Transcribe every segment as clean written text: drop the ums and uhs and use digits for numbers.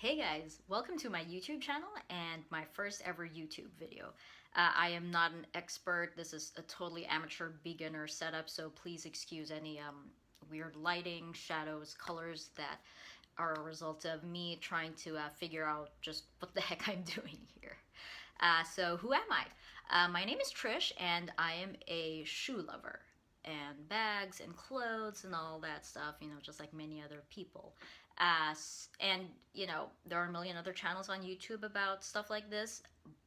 Hey guys, welcome to my YouTube channel and my first ever YouTube video. I am not an expert. This is a totally amateur beginner setup, so please excuse any weird lighting, shadows, colors that are a result of me trying to figure out just what the heck I'm doing here. So who am I? My name is Trish and I am a shoe lover and bags and clothes and all that stuff, just like many other people. And, there are a million other channels on YouTube about stuff like this.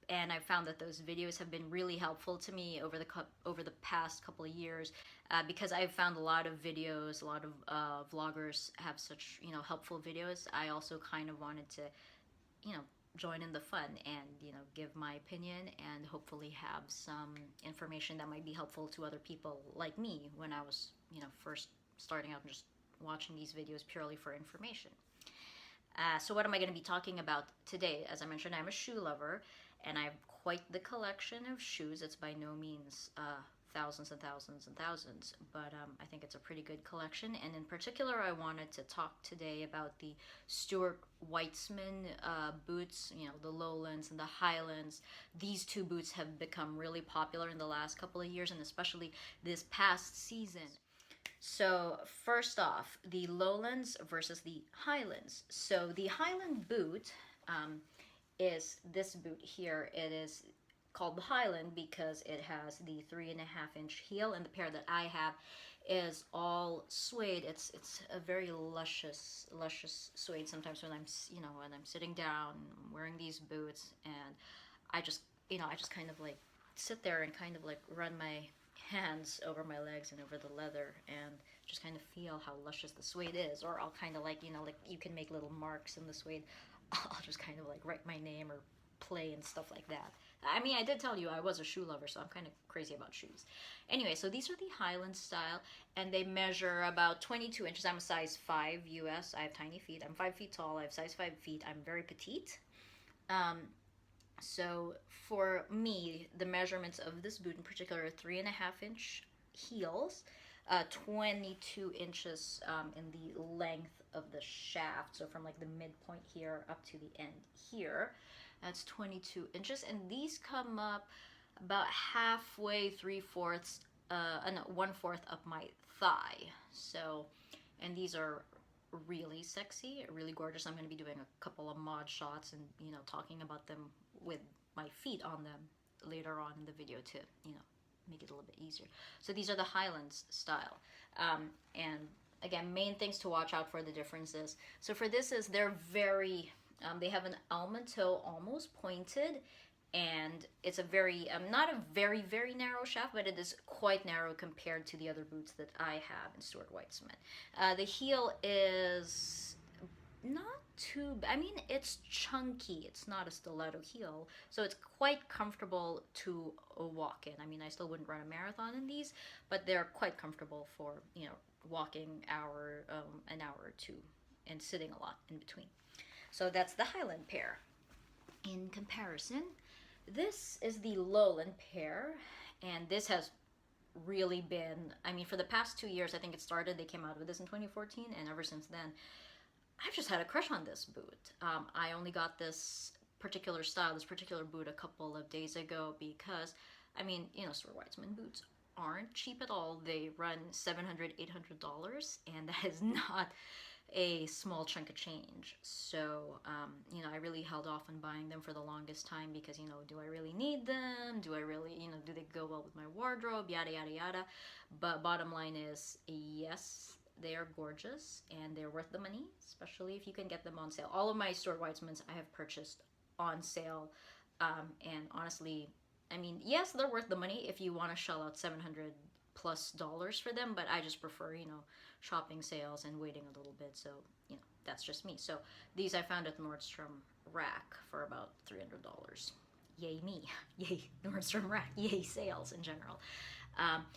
And I found that those videos have been really helpful to me over the past couple of years because I've found a lot of videos, a lot of vloggers have such, helpful videos. I also kind of wanted to, join in the fun and give my opinion and hopefully have some information that might be helpful to other people like me when I was first starting out and just watching these videos purely for information. So what am I going to be talking about today? As I mentioned, I'm a shoe lover and I have quite the collection of shoes. It's by no means thousands and thousands and thousands, but I think it's a pretty good collection. And in particular, I wanted to talk today about the Stuart Weitzman boots, the Lowlands and the Highlands. These two boots have become really popular in the last couple of years and especially this past season. So first off, the Lowlands versus the Highlands. So the Highland boot is this boot here. It is called the Highland because it has the 3.5-inch heel, and the pair that I have is all suede. It's a very luscious suede. Sometimes when I'm sitting down, I'm wearing these boots, and I just kind of like sit there and kind of like run my hands over my legs and over the leather and just kind of feel how luscious the suede is. Or I'll kind of like you can make little marks in the suede. I'll just kind of like write my name or play and stuff like that. I mean, I did tell you I was a shoe lover, so I'm kind of crazy about shoes. Anyway, so these are the Highland style, and they measure about 22 inches. I'm a size 5 US. I have tiny feet. I'm 5 feet tall. I have size 5 feet. I'm very petite. So for me, the measurements of this boot in particular are 3.5-inch heels, 22 inches in the length of the shaft. So from like the midpoint here up to the end here, that's 22 inches. And these come up about halfway, 3/4, no, 1/4 up my thigh. So, and these are really sexy, really gorgeous. I'm going to be doing a couple of mod shots and talking about them with my feet on them later on in the video to make it a little bit easier. So these are the Highlands style, and again, main things to watch out for the differences. So for this is they're very they have an almond toe, almost pointed, and it's a very not a very narrow shaft, but it is quite narrow compared to the other boots that I have in Stuart Weitzman. The heel is not too, I mean, it's chunky. It's not a stiletto heel, so it's quite comfortable to walk in. I mean, I still wouldn't run a marathon in these, but they're quite comfortable for walking an hour or two and sitting a lot in between. So that's the Highland pair. In comparison, this is the Lowland pair, and this has really been, I mean, for the past 2 years, I think it started, they came out with this in 2014, and ever since then, I've just had a crush on this boot. I only got this particular style, this particular boot a couple of days ago because, I mean, Stuart Weitzman boots aren't cheap at all. They run $700, $800, and that is not a small chunk of change. So, I really held off on buying them for the longest time because, do I really need them? Do I really, do they go well with my wardrobe? Yada, yada, yada. But bottom line is, yes, they are gorgeous and they're worth the money, especially if you can get them on sale. All of my Stuart Weitzmans I have purchased on sale. And honestly, I mean, yes, they're worth the money if you want to shell out $700+ for them, but I just prefer, shopping sales and waiting a little bit. So, that's just me. So these I found at Nordstrom Rack for about $300. Yay me. Yay Nordstrom Rack. Yay sales in general.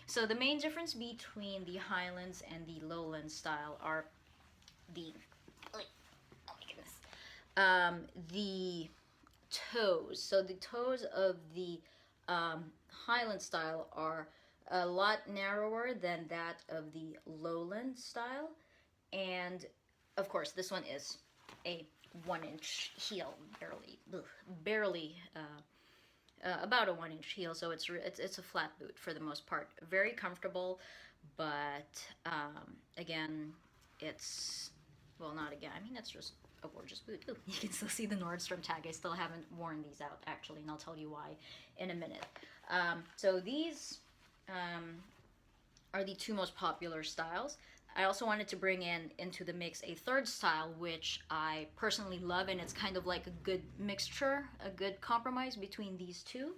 So the main difference between the Highlands and the Lowland style are the, oh my goodness, the toes. So the toes of the Highland style are a lot narrower than that of the Lowland style, and of course this one is a 1 inch heel, barely, barely. About a 1 inch heel, so it's a flat boot for the most part. Very comfortable, but again, it's, well, not again. I mean, it's just a gorgeous boot. Ooh, you can still see the Nordstrom tag. I still haven't worn these out actually, and I'll tell you why in a minute. So these are the two most popular styles. I also wanted to bring into the mix a third style, which I personally love, and it's kind of like a good mixture, a good compromise between these two,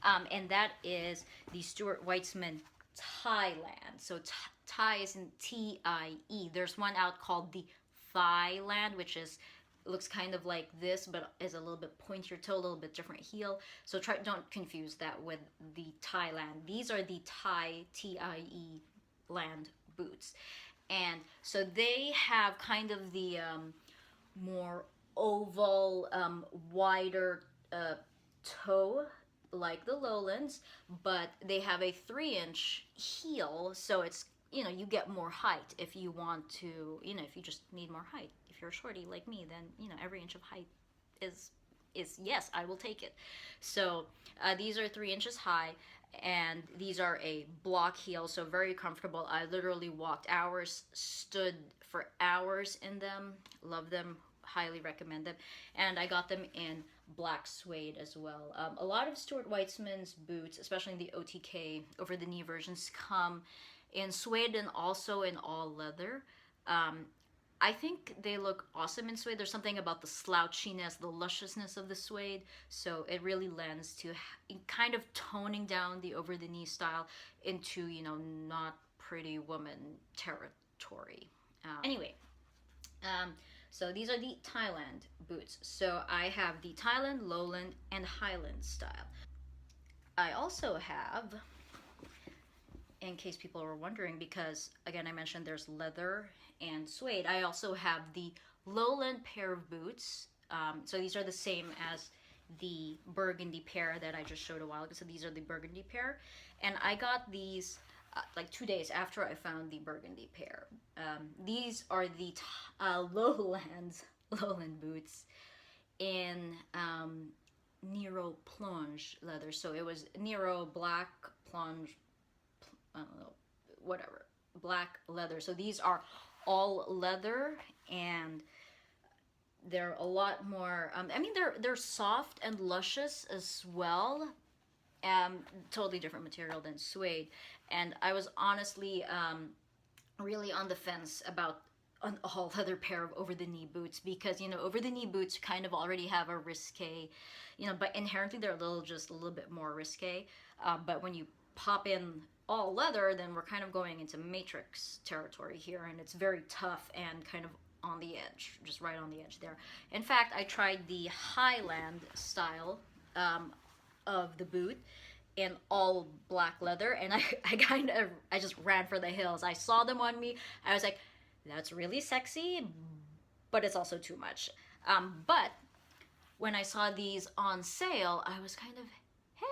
and that is the Stuart Weitzman Thailand. So Thai is in T-I-E. There's one out called the Thailand, which is looks kind of like this, but is a little bit pointier toe, a little bit different heel. So don't confuse that with the Thailand. These are the Thai, T-I-E, land boots. And so they have kind of the more oval, wider toe, like the Lowlands, but they have a 3-inch heel, so it's, you know, you get more height if you want to, you know, if you just need more height. If you're a shorty like me, then, you know, every inch of height is yes, I will take it. So these are 3 inches high, and these are a block heel, so very comfortable. I literally walked hours, stood for hours in them. Love them, highly recommend them. And I got them in black suede as well. A lot of Stuart Weitzman's boots, especially the OTK over the knee versions, come in suede and also in all leather. I think they look awesome in suede. There's something about the slouchiness, the lusciousness of the suede, so it really lends to kind of toning down the over-the-knee style into, you know, not pretty woman territory. Anyway, so these are the Thailand boots. So I have the Thailand, Lowland, and Highland style. I also have, in case people are wondering, because again I mentioned there's leather and suede, I also have the Lowland pair of boots. So these are the same as the burgundy pair that I just showed a while ago. So these are the burgundy pair, and I got these like 2 days after I found the burgundy pair. These are the Lowland boots in Nero plunge leather. So it was Nero black plunge, I don't know, whatever, black leather. So these are all leather, and they're a lot more, I mean, they're soft and luscious as well. Totally different material than suede. And I was honestly really on the fence about an all leather pair of over the knee boots, because, you know, over the knee boots kind of already have a risque, you know, but inherently they're just a little bit more risque. But when you pop in all leather, then we're kind of going into Matrix territory here, and it's very tough and kind of on the edge, just right on the edge there. In fact, I tried the Highland style of the boot in all black leather, and I just ran for the hills. I saw them on me. I was like, that's really sexy, but it's also too much. But when I saw these on sale, I was kind of,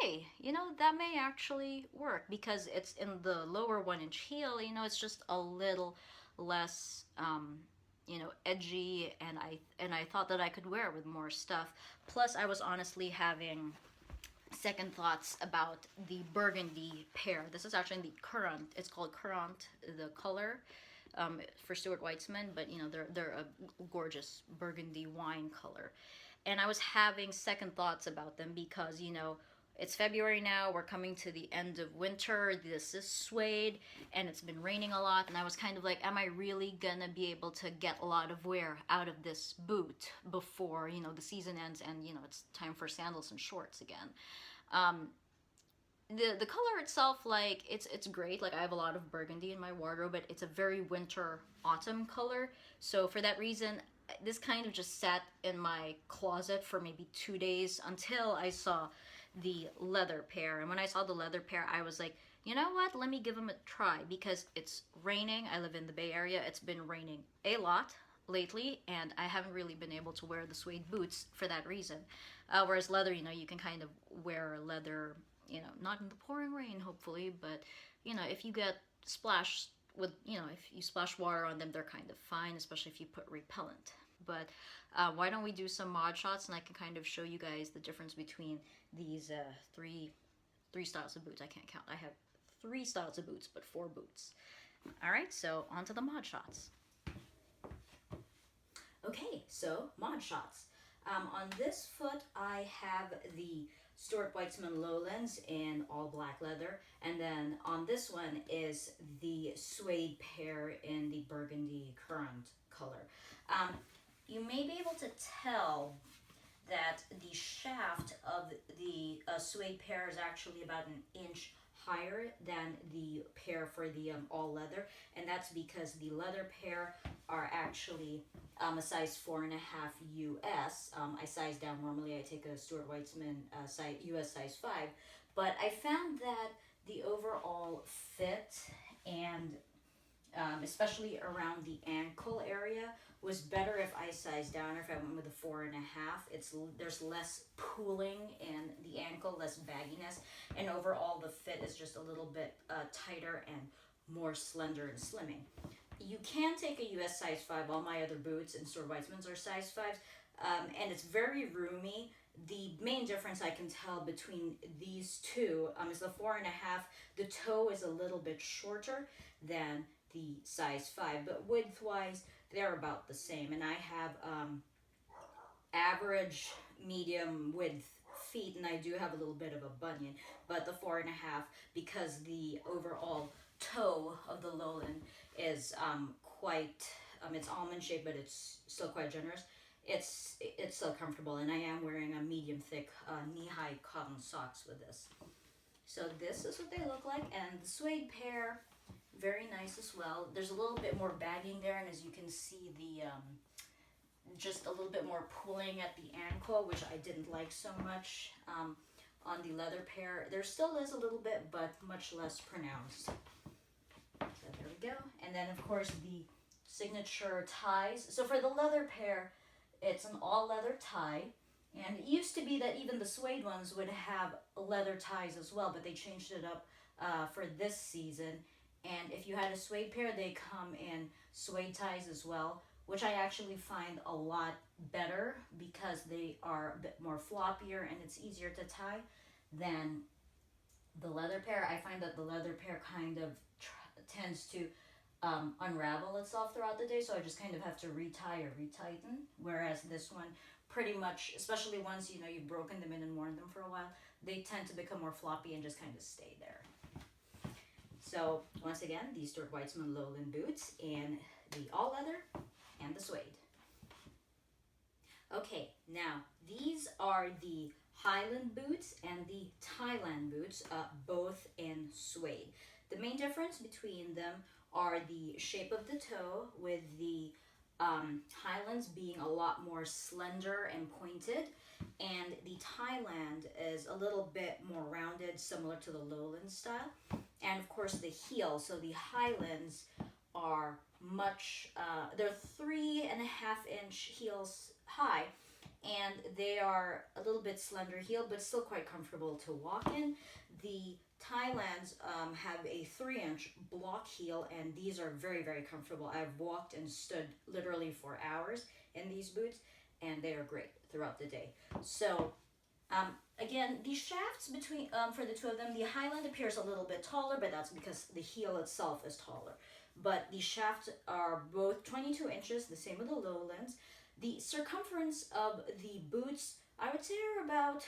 hey, you know, that may actually work, because it's in the lower 1-inch heel, you know, it's just a little less, you know, edgy, and I thought that I could wear it with more stuff. Plus, I was honestly having second thoughts about the burgundy pair. This is actually the Currant. It's called Currant, the color, for Stuart Weitzman, but, you know, they're a gorgeous burgundy wine color. And I was having second thoughts about them because, you know, it's February now, we're coming to the end of winter, this is suede, and it's been raining a lot, and I was kind of like, am I really gonna be able to get a lot of wear out of this boot before, you know, the season ends and, you know, it's time for sandals and shorts again. The color itself, like, it's great. Like, I have a lot of burgundy in my wardrobe, but it's a very winter autumn color, so for that reason, this kind of just sat in my closet for maybe 2 days until I saw the leather pair. And when I saw the leather pair, I was like, you know what, let me give them a try, because it's raining. I live in the Bay Area. It's been raining a lot lately, and I haven't really been able to wear the suede boots for that reason. Whereas leather, you know, you can kind of wear leather, you know, not in the pouring rain, hopefully, but, you know, if you get splashed with, you know, if you splash water on them, they're kind of fine, especially if you put repellent. but why don't we do some mod shots, and I can kind of show you guys the difference between these three styles of boots. I can't count. I have 3 styles of boots, but 4 boots. All right, so on to the mod shots. Okay, so mod shots. On this foot, I have the Stuart Weitzman Lowlands in all black leather, and then on this one is the suede pair in the burgundy currant color. You may be able to tell that the shaft of the suede pair is actually about an inch higher than the pair for the all leather, and that's because the leather pair are actually a size 4.5 US. I size down normally. I take a Stuart Weitzman US size 5, but I found that the overall fit and especially around the ankle area was better if I sized down, or if I went with a 4.5. There's less pooling in the ankle, less bagginess, and overall the fit is just a little bit tighter and more slender and slimming. You can take a US size 5. All my other boots and Stuart Weitzman's are size 5s, and it's very roomy. The main difference I can tell between these two is the 4.5. The toe is a little bit shorter than the size 5, but width-wise, they're about the same. And I have average medium width feet, and I do have a little bit of a bunion, but the 4.5, because the overall toe of the Lowland is quite, it's almond shaped, but it's still quite generous. It's still comfortable, and I am wearing a medium thick knee-high cotton socks with this. So this is what they look like, and the suede pair, very nice as well. There's a little bit more bagging there, and as you can see, the just a little bit more pulling at the ankle, which I didn't like so much on the leather pair. There still is a little bit, but much less pronounced. So there we go. And then, of course, the signature ties. So for the leather pair, it's an all leather tie. And it used to be that even the suede ones would have leather ties as well, but they changed it up for this season. And if you had a suede pair, they come in suede ties as well, which I actually find a lot better because they are a bit more floppier and it's easier to tie than the leather pair. I find that the leather pair kind of tends to unravel itself throughout the day, so I just kind of have to retie or retighten, whereas this one pretty much, especially once you've broken them in and worn them for a while, they tend to become more floppy and just kind of stay there. So once again, these Stuart Weitzman Lowland boots in the all leather and the suede. Okay, now these are the Highland boots and the Thailand boots, both in suede. The main difference between them are the shape of the toe, with the Highlands being a lot more slender and pointed, and the Thailand is a little bit more rounded, similar to the Lowland style. And of course the heel, so the Highlands are they're 3.5-inch heels high, and they are a little bit slender heel, but still quite comfortable to walk in. The Thailands have a 3-inch block heel, and these are very, very comfortable. I've walked and stood literally for hours in these boots, and they are great throughout the day. So again, the shafts between for the two of them, the Highland appears a little bit taller, but that's because the heel itself is taller. But the shafts are both 22 inches, the same with the Lowlands. The circumference of the boots, I would say, are about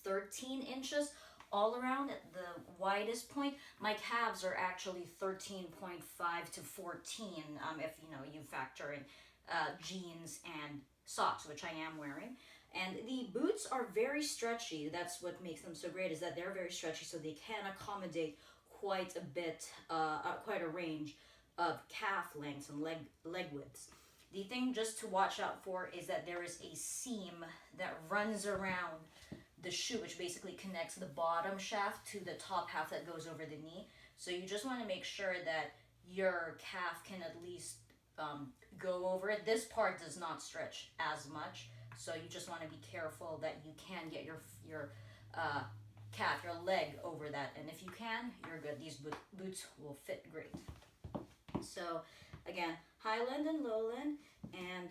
13 inches all around at the widest point. My calves are actually 13.5 to 14 if you factor in jeans and socks, which I am wearing. And the boots are very stretchy. That's what makes them so great, is that they're very stretchy, so they can accommodate quite a bit, quite a range of calf lengths and leg widths. The thing just to watch out for is that there is a seam that runs around the shoe, which basically connects the bottom shaft to the top half that goes over the knee. So you just want to make sure that your calf can at least go over it. This part does not stretch as much, so you just want to be careful that you can get your calf, your leg over that, and if you can, you're good. These boots will fit great. So again, Highland and Lowland, And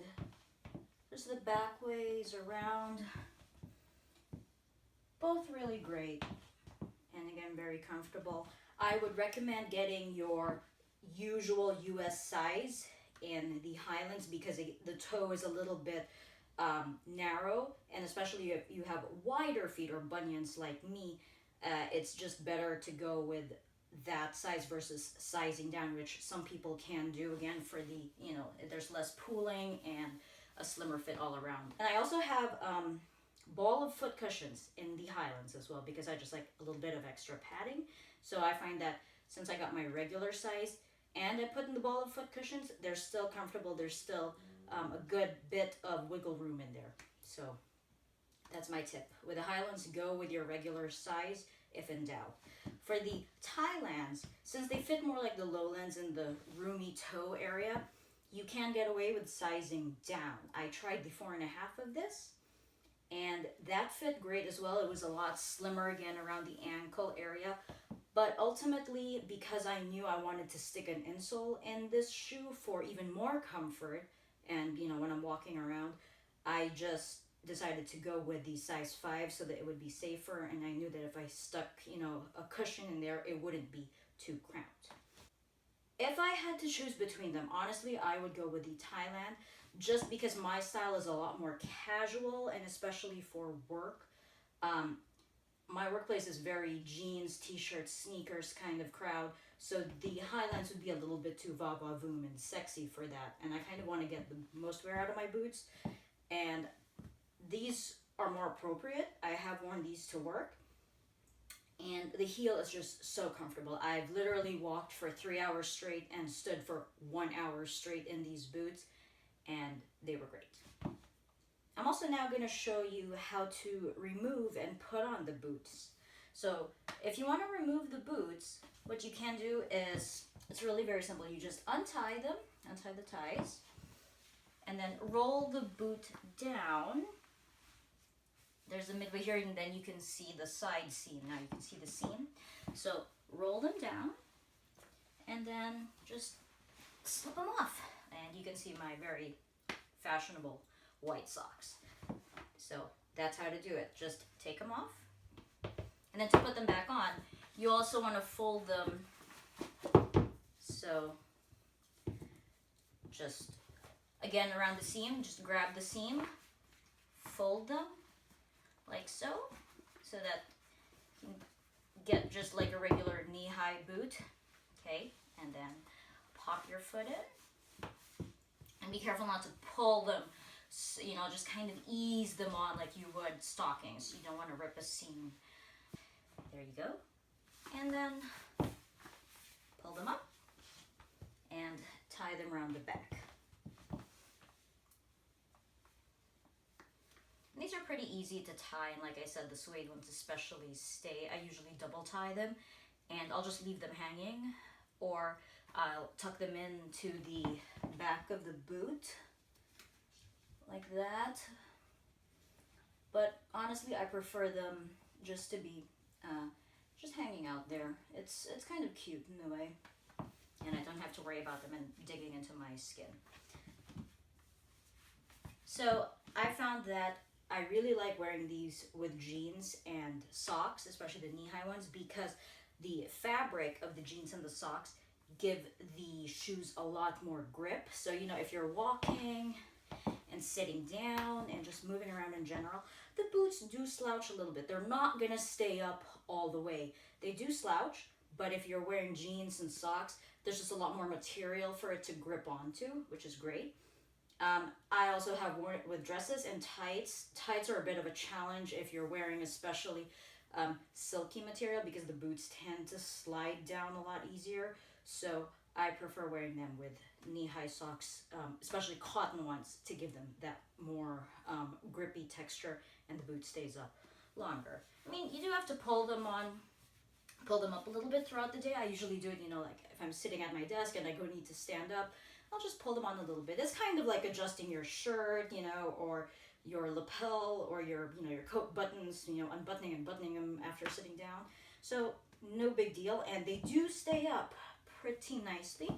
there's the back ways around. Both really great. And again, very comfortable. I would recommend getting your usual US size in the Highlands because the toe is a little bit narrow, and especially if you have wider feet or bunions like me, it's just better to go with that size versus sizing down, which some people can do, again, for the, there's less pooling and a slimmer fit all around. And I also have ball of foot cushions in the Highlands as well, because I just like a little bit of extra padding. So I find that since I got my regular size and I put in the ball of foot cushions, they're still comfortable. There's still a good bit of wiggle room in there. So that's my tip. With the Highlands, go with your regular size if in doubt. For the Thailands, since they fit more like the Lowlands in the roomy toe area, you can get away with sizing down. I tried the 4.5 of this, and that fit great as well. It was a lot slimmer, again, around the ankle area. But ultimately, because I knew I wanted to stick an insole in this shoe for even more comfort, and when I'm walking around, I just decided to go with the size 5 so that it would be safer, and I knew that if I stuck a cushion in there, it wouldn't be too cramped. If I had to choose between them, honestly, I would go with the Thailand, just because my style is a lot more casual, and especially for work. My workplace is very jeans, t-shirts, sneakers kind of crowd, so the Highlands would be a little bit too va-va-voom and sexy for that, and I kind of want to get the most wear out of my boots, and these are more appropriate. I have worn these to work, and the heel is just so comfortable. I've literally walked for 3 hours straight and stood for 1 hour straight in these boots, and they were great. I'm also now going to show you how to remove and put on the boots. So if you want to remove the boots, what you can do is, it's really very simple. You just untie them, untie the ties, and then roll the boot down. There's a midway here, and then you can see the side seam. Now you can see the seam. So roll them down, and then just slip them off. And you can see my very fashionable white socks. So that's how to do it. Just take them off. And then to put them back on, you also want to fold them. So just, again, around the seam, just grab the seam, fold them like so that you can get just like a regular knee-high boot. Okay, and then pop your foot in. And be careful not to pull them. So, just kind of ease them on like you would stockings. You don't want to rip a seam. There you go. And then pull them up and tie them around the back. And these are pretty easy to tie, and like I said, the suede ones especially stay. I usually double tie them, and I'll just leave them hanging, or I'll tuck them into the back of the boot like that. But honestly, I prefer them just to be just hanging out there. It's kind of cute in a way, and I don't have to worry about them and digging into my skin. So I found that I really like wearing these with jeans and socks, especially the knee-high ones, because the fabric of the jeans and the socks give the shoes a lot more grip. So, if you're walking and sitting down and just moving around in general, the boots do slouch a little bit. They're not going to stay up all the way. They do slouch, but if you're wearing jeans and socks, there's just a lot more material for it to grip onto, which is great. I also have worn it with dresses and tights. Tights are a bit of a challenge if you're wearing especially silky material, because the boots tend to slide down a lot easier. So I prefer wearing them with knee-high socks, especially cotton ones, to give them that more grippy texture, and the boot stays up longer. I mean, you do have to pull them up a little bit throughout the day. I usually do it, like if I'm sitting at my desk and I need to stand up, I'll just pull them on a little bit. It's kind of like adjusting your shirt, or your lapel, or your coat buttons, unbuttoning and buttoning them after sitting down. So no big deal, and they do stay up pretty nicely.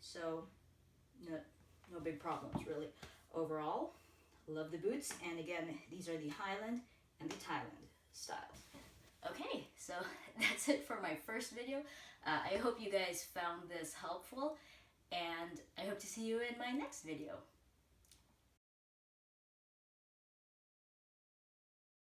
So no big problems really. Overall, love the boots. And again, these are the Highland and the Thailand style. Okay, so that's it for my first video. I hope you guys found this helpful, and I hope to see you in my next video.